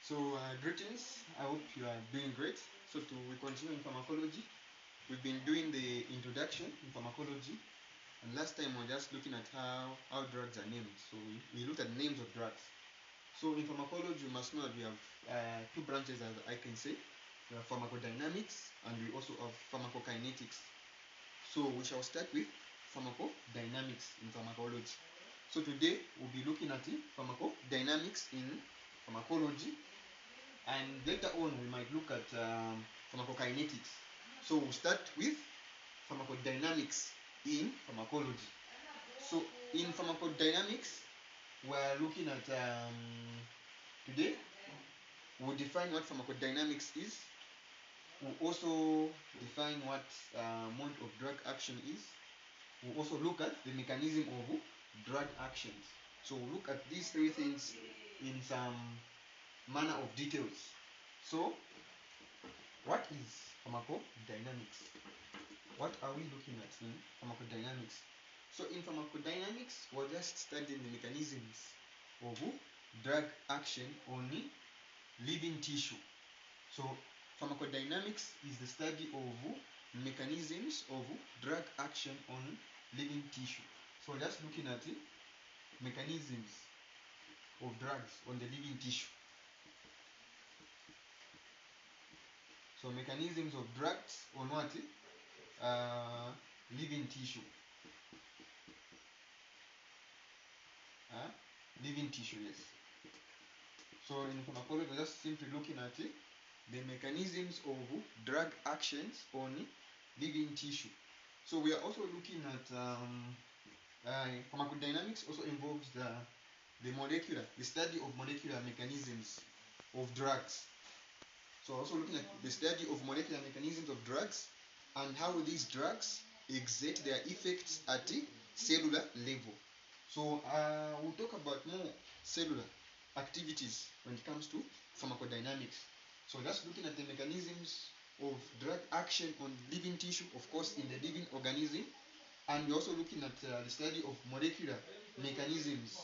Greetings. I hope you are doing great. We continue in pharmacology. We've been doing the introduction in pharmacology, and last time we were just looking at how drugs are named. We looked at names of drugs. So in pharmacology, you must know that we have two branches, as I can say. We have pharmacodynamics, and we also have pharmacokinetics. So we shall start with pharmacodynamics in pharmacology. So today we'll be looking at the pharmacodynamics in pharmacology, and later on we might look at pharmacokinetics. So we'll start with pharmacodynamics in pharmacology. So in pharmacodynamics, we're looking at today we'll define what pharmacodynamics is. We'll also define what mode of drug action is. We'll also look at the mechanism of drug actions. So we'll look at these three things in some manner of details. So, what is pharmacodynamics? What are we looking at in pharmacodynamics? So, in pharmacodynamics, we're just studying the mechanisms of drug action on living tissue. So, pharmacodynamics is the study of mechanisms of drug action on living tissue. So, we're just looking at the mechanisms of drugs on the living tissue. So mechanisms of drugs on what? Living tissue. Living tissue, yes. So in pharmacology, we're just simply looking at the mechanisms of drug actions on living tissue. So we are also looking at pharmacodynamics also involves the study of molecular mechanisms of drugs. So also looking at the study of molecular mechanisms of drugs and how these drugs exert their effects at the cellular level. So we'll talk about more cellular activities when it comes to pharmacodynamics. So just looking at the mechanisms of drug action on living tissue, of course in the living organism, and we're also looking at the study of molecular mechanisms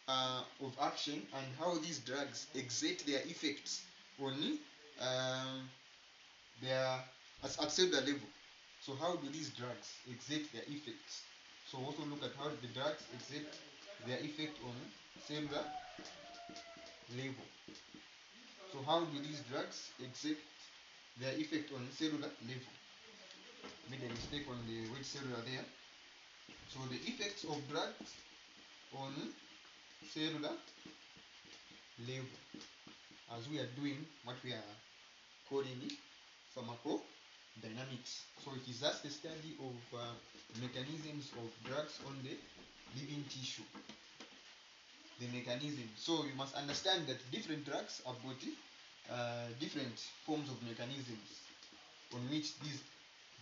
of action and how these drugs exert their effects on their at cellular level. So how do these drugs exert their effects? So also look at how the drugs exert their effect on cellular level. So how do these drugs exert their effect on cellular level? Made a mistake on the word cellular there. So the effects of drugs on cellular level, as we are doing what we are calling pharmacodynamics. So it is just the study of mechanisms of drugs on the living tissue. The mechanism. So you must understand that different drugs have got different forms of mechanisms on which these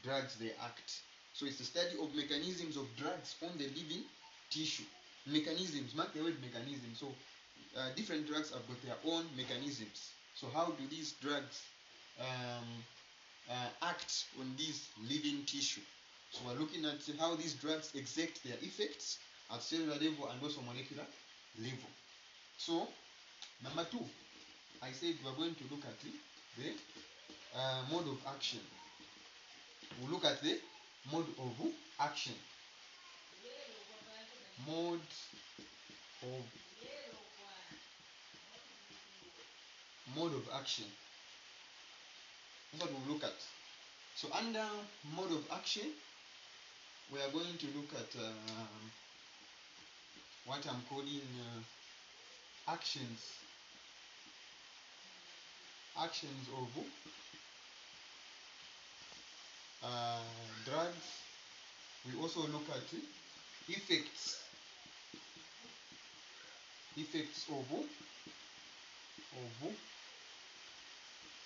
drugs they act. So it's the study of mechanisms of drugs on the living tissue. Mechanisms, mark the word mechanism. So different drugs have got their own mechanisms. So how do these drugs act on this living tissue? So we're looking at how these drugs exert their effects at cellular level and also molecular level. So number 2, I said we're going to look at the mode of action. We'll look at the mode of action. Mode of action. That's what we'll look at. So under mode of action, we are going to look at what I'm calling actions of drugs. We also look at effects of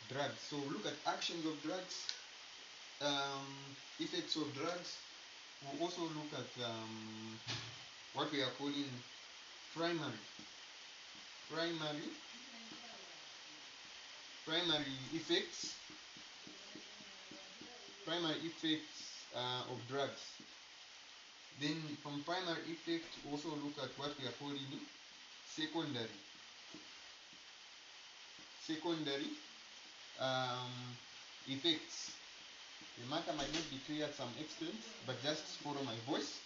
drugs. So we look at actions of drugs, effects of drugs. We'll also look at what we are calling primary effects of drugs. Then from primary effect, also look at what we are calling secondary secondary effects. The matter might not be clear at some extent, but just follow my voice.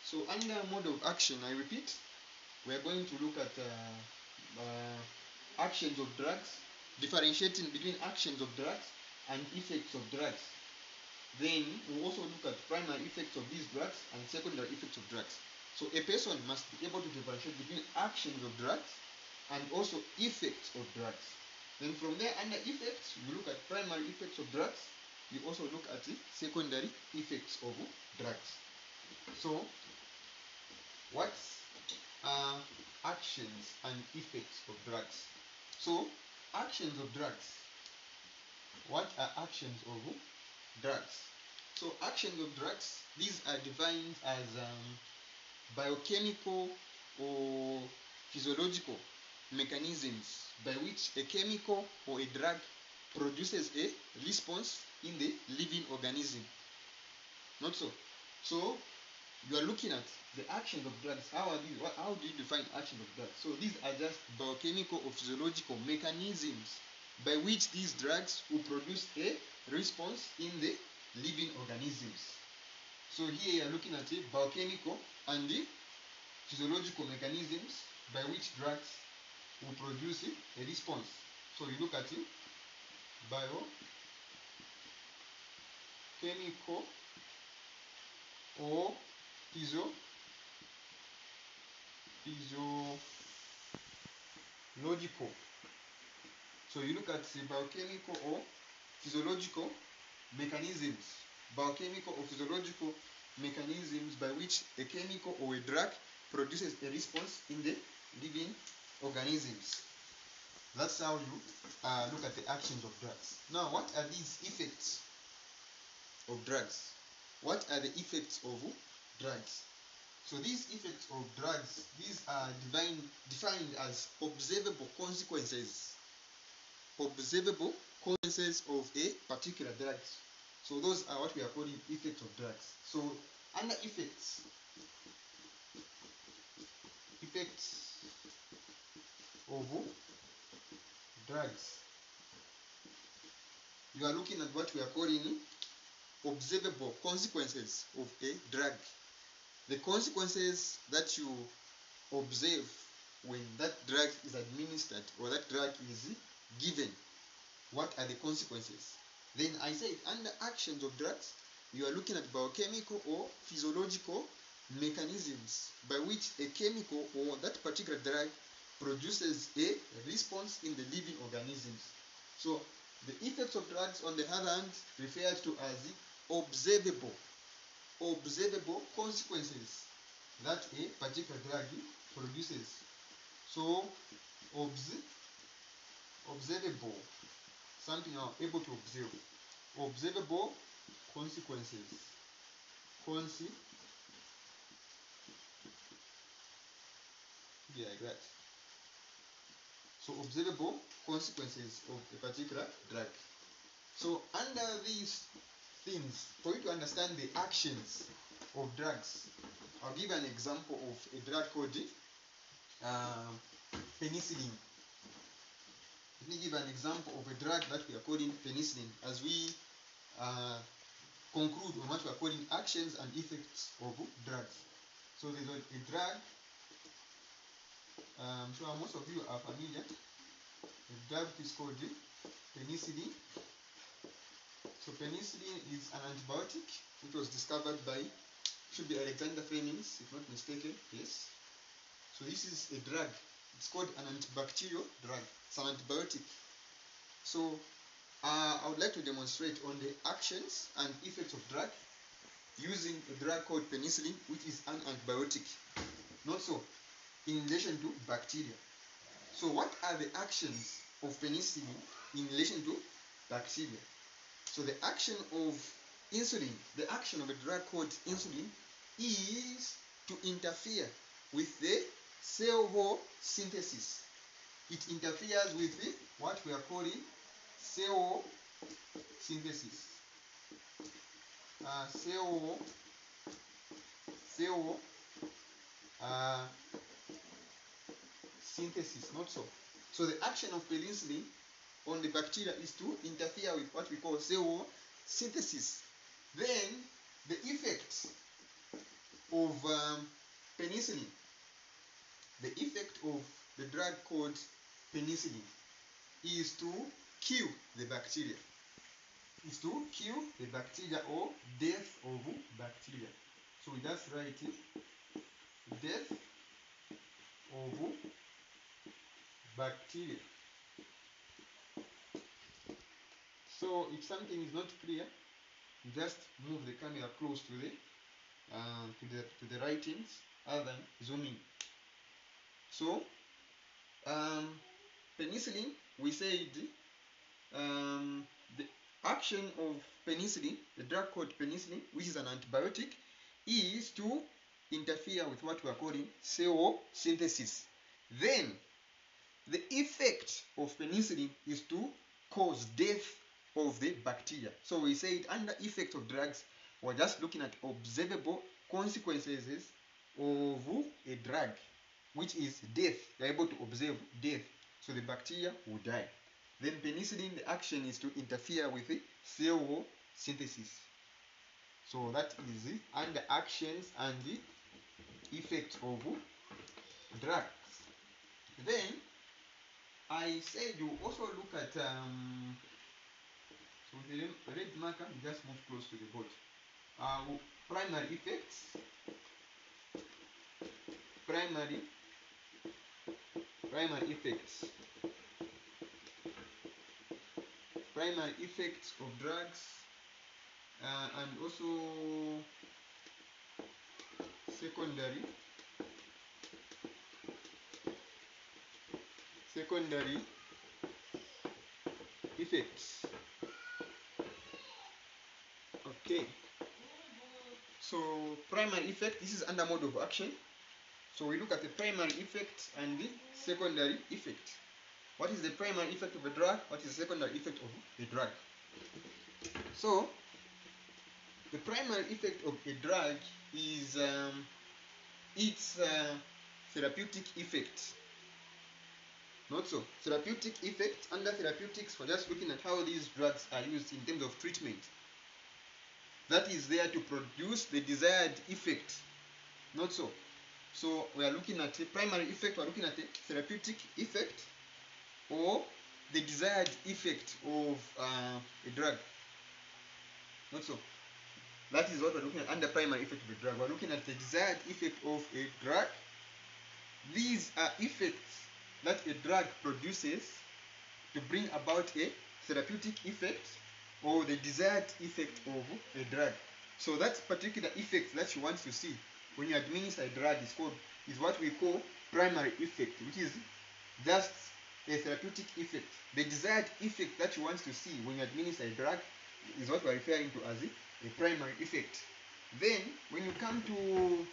So under mode of action, I repeat, we are going to look at actions of drugs, differentiating between actions of drugs and effects of drugs. Then we also look at primary effects of these drugs and secondary effects of drugs. So a person must be able to differentiate between actions of drugs and also effects of drugs. Then from there, under effects, we look at primary effects of drugs. We also look at the secondary effects of drugs. So, what are actions and effects of drugs? So, actions of drugs. What are actions of drugs? So, actions of drugs, these are defined as biochemical or physiological mechanisms by which a chemical or a drug produces a response in the living organism. Not so. So you are looking at the actions of drugs. How do you define actions of drugs? So these are just biochemical or physiological mechanisms by which these drugs will produce a response in the living organisms. So here you are looking at the biochemical and the physiological mechanisms by which drugs will produce a response. So you look at it, biochemical or physiological. So you look at the biochemical or physiological mechanisms. Biochemical or physiological mechanisms by which a chemical or a drug produces a response in the living organisms. That's how you look at the actions of drugs. Now, what are these effects of drugs? What are the effects of drugs? So these effects of drugs, these are defined as observable consequences. Observable consequences of a particular drug. So those are what we are calling effects of drugs. So under effects of drugs, you are looking at what we are calling observable consequences of a drug. The consequences that you observe when that drug is administered or that drug is given. What are the consequences? Then I said under actions of drugs, you are looking at biochemical or physiological mechanisms by which a chemical or that particular drug produces a response in the living organisms. So the effects of drugs, on the other hand, referred to as the observable consequences that a particular drug produces. So observable, something you are able to observe. Observable consequences. Like that. So observable consequences of a particular drug. So under these things, for you to understand the actions of drugs, I'll give an example of a drug called penicillin. Let me give an example of a drug that we are calling penicillin as we conclude on what we are calling actions and effects of drugs. So there's a drug, I'm sure most of you are familiar. The drug is called penicillin. So penicillin is an antibiotic which was discovered by, should be Alexander Flemings, if not mistaken. Yes. So this is a drug. It's called an antibacterial drug. It's an antibiotic. So I would like to demonstrate on the actions and effects of drug using a drug called penicillin, which is an antibiotic. Not so, in relation to bacteria. So what are the actions of penicillin in relation to bacteria? So the action of insulin, the action of a drug called insulin, is to interfere with the cell wall synthesis. It interferes with what we are calling cell wall synthesis. Cell wall synthesis, not so. So the action of penicillin on the bacteria is to interfere with what we call cell synthesis. Then the effect of penicillin, the effect of the drug called penicillin is to kill the bacteria. Is to kill the bacteria or death of bacteria. So we just write it, death of bacteria. So if something is not clear, you just move the camera close to the writings other than zooming. So penicillin, we said the action of penicillin, the drug called penicillin, which is an antibiotic, is to interfere with what we are calling cell synthesis. Then the effect of penicillin is to cause death of the bacteria. So we said under effect of drugs, we're just looking at observable consequences of a drug, which is death. You're able to observe death. So the bacteria will die. Then penicillin, the action is to interfere with the cell synthesis. So that is it under actions and the effects of drugs. Then I said you also look at so with the red marker, you just move close to the board. Primary effects. Primary effects. Primary effects of drugs, and also secondary effects. Okay. So primary effect, this is under mode of action. So we look at the primary effect and the secondary effect. What is the primary effect of a drug? What is the secondary effect of a drug? So the primary effect of a drug is its therapeutic effect. Not so. Therapeutic effect, under therapeutics, we're just looking at how these drugs are used in terms of treatment. That is there to produce the desired effect. Not so. So we are looking at the primary effect, we're looking at the therapeutic effect or the desired effect of a drug. Not so. That is what we're looking at under primary effect of a drug. We're looking at the desired effect of a drug. These are effects that a drug produces to bring about a therapeutic effect or the desired effect of a drug. So that particular effect that you want to see when you administer a drug is what we call primary effect, which is just a therapeutic effect. The desired effect that you want to see when you administer a drug is what we're referring to as a primary effect. Then when you come to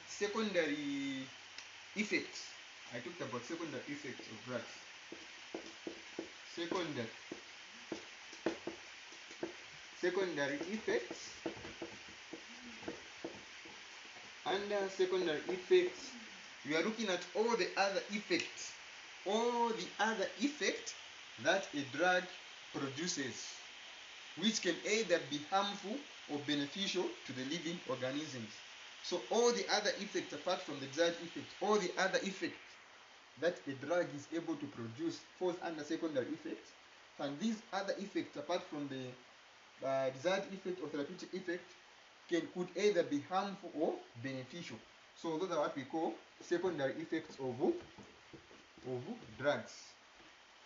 secondary effects, I talked about secondary effects of drugs. Secondary effects. Under secondary effects, we are looking at all the other effects that a drug produces, which can either be harmful or beneficial to the living organisms. So all the other effects apart from the desired effect, all the other effects that a drug is able to produce falls under secondary effects, and these other effects apart from the desired effect or therapeutic effect could either be harmful or beneficial. So those are what we call secondary effects of drugs.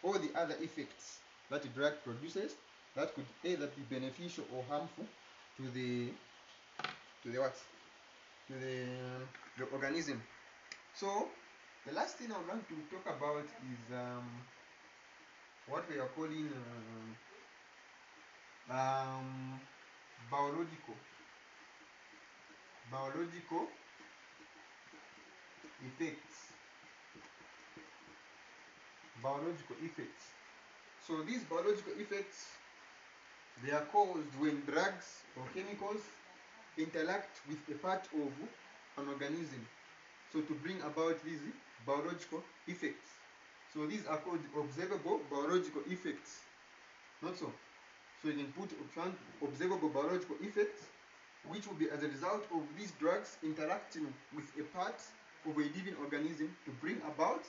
All the other effects that a drug produces that could either be beneficial or harmful to the organism. So the last thing I would like to talk about is what we are calling biological effects. Biological effects. So these biological effects, they are caused when drugs or chemicals interact with a part of an organism. So to bring about these biological effects. So these are called observable biological effects. Not so. So you can put observable biological effects, which will be as a result of these drugs interacting with a part of a living organism to bring about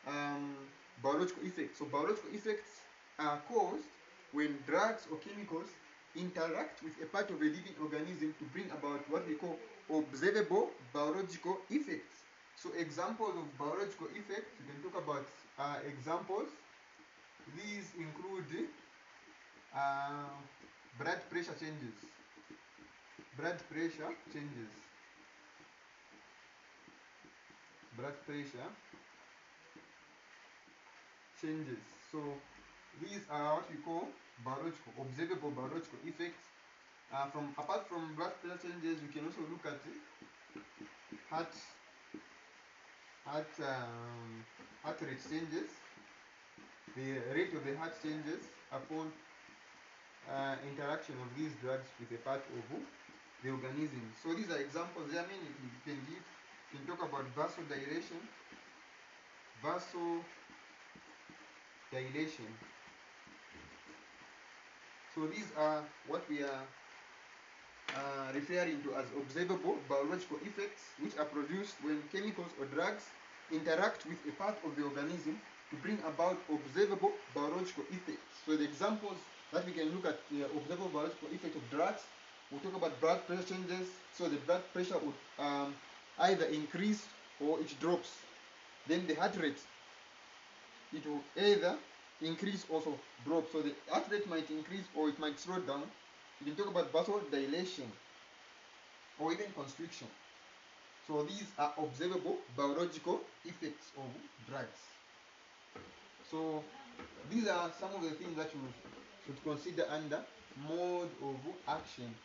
um, biological effects. So biological effects are caused when drugs or chemicals interact with a part of a living organism to bring about what we call observable biological effects. So examples of biological effects, you can talk about examples. These include uh, blood pressure changes. Blood pressure changes. Blood pressure changes. So these are what we call biological, observable biological effects. Apart from blood pressure changes, we can also look at heart heart heart rate changes. The rate of the heart changes upon interaction of these drugs with a part of the organism. So these are examples. There are many you can give. You can talk about vasodilation. Vasodilation. So these are what we are referring to as observable biological effects, which are produced when chemicals or drugs interact with a part of the organism to bring about observable biological effects. So the examples that we can look at the observable biological effect of drugs, we'll talk about blood pressure changes. So the blood pressure would either increase or it drops. Then the heart rate, it will either increase or also drop. So the heart rate might increase or it might slow down. You can talk about vasodilation or even constriction. So these are observable biological effects of drugs. So these are some of the things that you should consider under mode of action.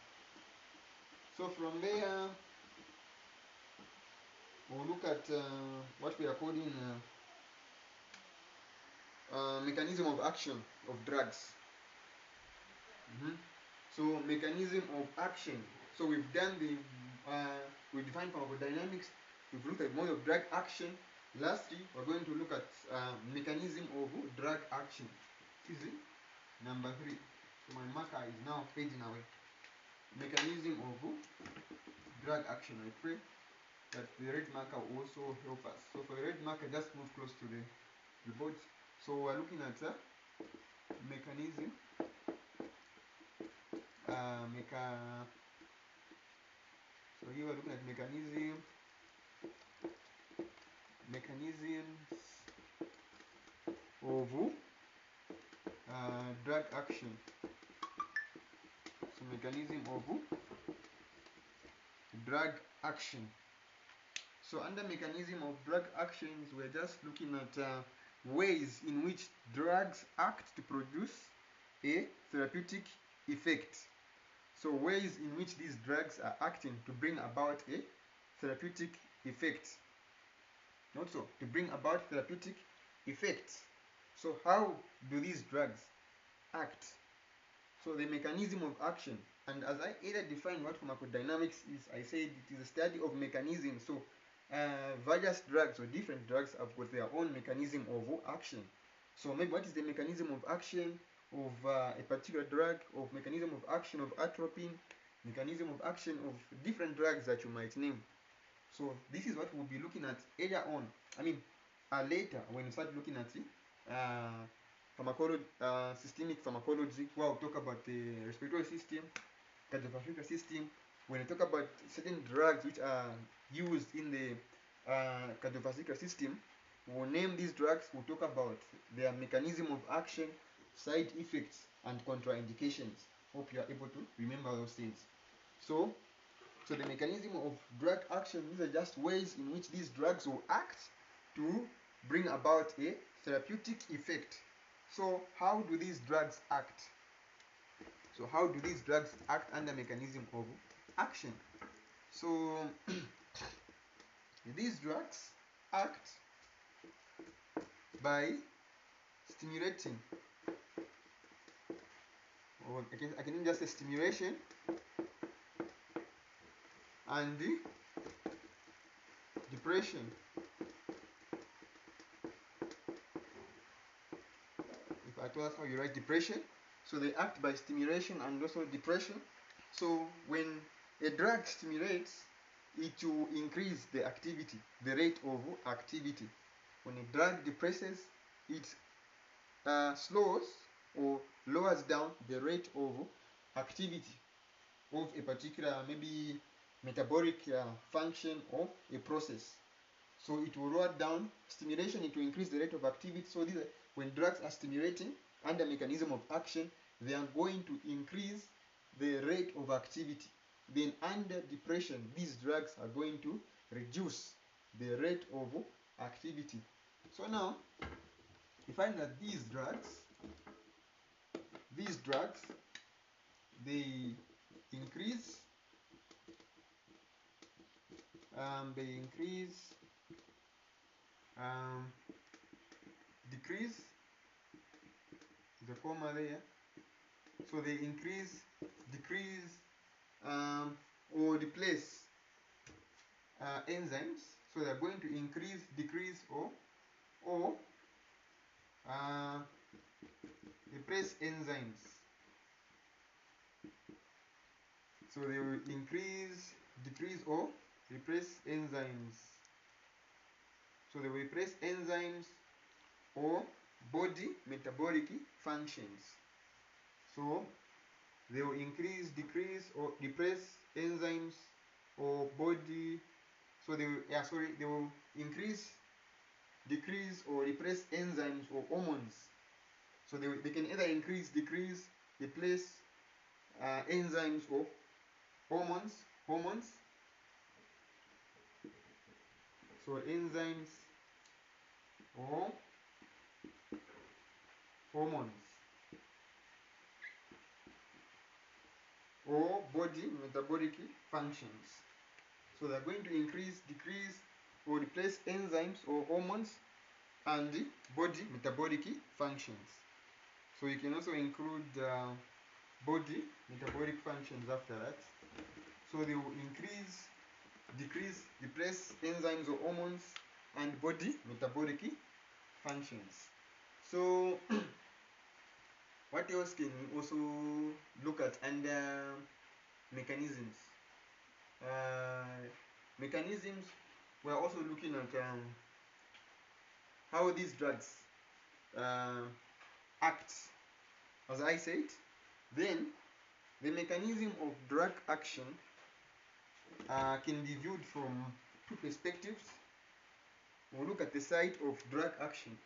So from there, we'll look at what we are calling mechanism of action of drugs. So mechanism of action. So we've done we defined pharmacodynamics. We've looked at mode of drug action. Lastly, we're going to look at mechanism of drug action. This is number 3. So my marker is now fading away. Mechanism of drug action. I pray that the red marker will also help us. So for the red marker, just move close to the board. So we're looking at mechanism. So here we're looking at mechanisms of drug action. So mechanism of drug action. So under mechanism of drug actions, we're just looking at ways in which drugs act to produce a therapeutic effect. So ways in which these drugs are acting to bring about a therapeutic effect. Not so, to bring about therapeutic effects. So how do these drugs act? So the mechanism of action, and as I either defined what pharmacodynamics is, I said it is a study of mechanisms. So various drugs or different drugs have got their own mechanism of action. So maybe what is the mechanism of action of a particular drug, of mechanism of action of atropine, mechanism of action of different drugs that you might name. So this is what we'll be looking at earlier on. Later when we start looking at systemic pharmacology, where we'll talk about the respiratory system, cardiovascular system. When we talk about certain drugs which are used in the cardiovascular system, we'll name these drugs. We'll talk about their mechanism of action, side effects, and contraindications. Hope you are able to remember those things. So the mechanism of drug action, these are just ways in which these drugs will act to bring about a therapeutic effect. So how do these drugs act? So how do these drugs act under mechanism of action? So these drugs act by stimulating, or I can just say stimulation and depression I told us how you write depression. So they act by stimulation and also depression. So when a drug stimulates, it will increase the activity, the rate of activity. When a drug depresses, it slows or lowers down the rate of activity of a particular maybe metabolic function of a process. So it will lower down stimulation, it will increase the rate of activity. So these are, when drugs are stimulating under mechanism of action, they are going to increase the rate of activity. Then under depression, these drugs are going to reduce the rate of activity. So now we find that these drugs, they increase, decrease, the comma there. So they increase, decrease, or replace enzymes. So they're going to increase, decrease, or replace enzymes. So they will increase, decrease, or replace enzymes. So they will replace enzymes or body metabolic functions. So they will increase, decrease, or replace enzymes or body. So they will, they will increase, decrease, or replace enzymes or hormones. So they can either increase, decrease, replace enzymes or hormones. So enzymes or hormones or body metabolic functions. So they're going to increase, decrease, or replace enzymes or hormones and body metabolic functions. So you can also include body metabolic functions after that. So they will increase, decrease, replace enzymes or hormones and body metabolic functions. So what else can we also look at under mechanisms? Mechanisms, we're also looking at how these drugs act, as I said. Then the mechanism of drug action can be viewed from two perspectives. We'll look at the site of drug action.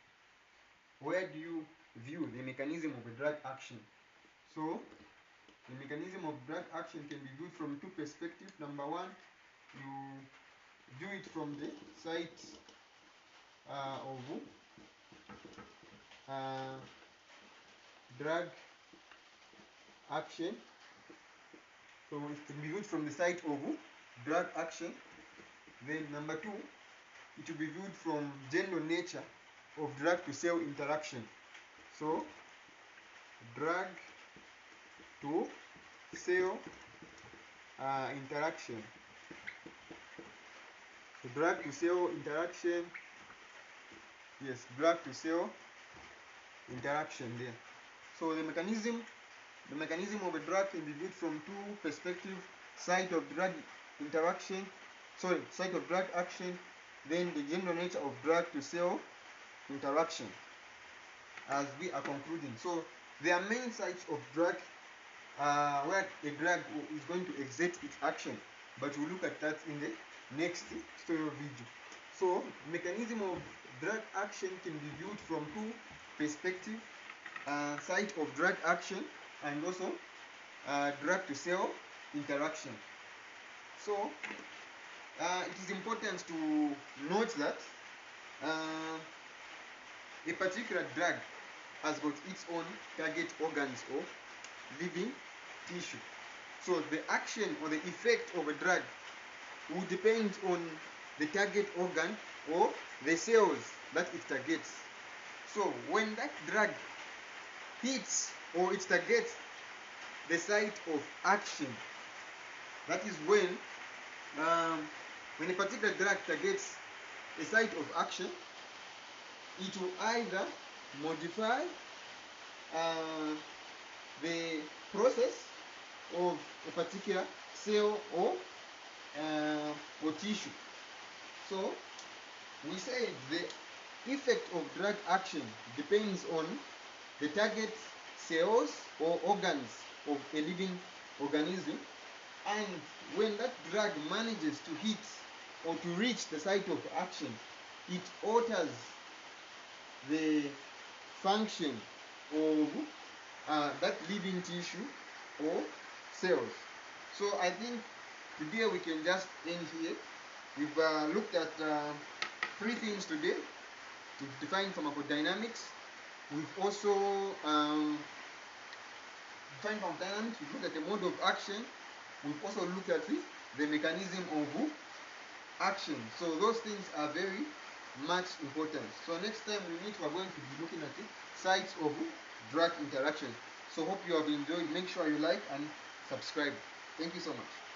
Where do you view the mechanism of a drug action? So the mechanism of drug action can be viewed from two perspectives. Number one, you view it from the site of drug action. So it can be viewed from the site of drug action. Then number two, it will be viewed from general nature of drug to cell interaction. So drug to cell interaction. So drug to cell interaction. Yes, drug to cell interaction there. So the mechanism of a drug can be viewed from two perspectives: site of drug interaction, site of drug action, then the general nature of drug to cell interaction, as we are concluding. So there are many sites of drug where a drug is going to exert its action, but we'll look at that in the next tutorial video. So mechanism of drug action can be viewed from two perspectives: site of drug action and also drug to cell interaction. So it is important to note that a particular drug has got its own target organs or living tissue. So the action or the effect of a drug will depend on the target organ or the cells that it targets. So when that drug hits or it targets the site of action, that is when a particular drug targets a site of action, it will either modify uh, the process of a particular cell or tissue. So we say the effect of drug action depends on the target cells or organs of a living organism, and when that drug manages to hit or to reach the site of action, it alters the function of that living tissue or cells. So I think today we can just end here. We've looked at three things today. We've defined pharmacodynamics. We've also defined pharmacodynamics. We've looked at the mode of action. We've also looked at the mechanism of action. So those things are very much important. So next time we meet, we're going to be looking at the sites of drug interaction. So hope you have enjoyed. Make sure you like and subscribe. Thank you so much.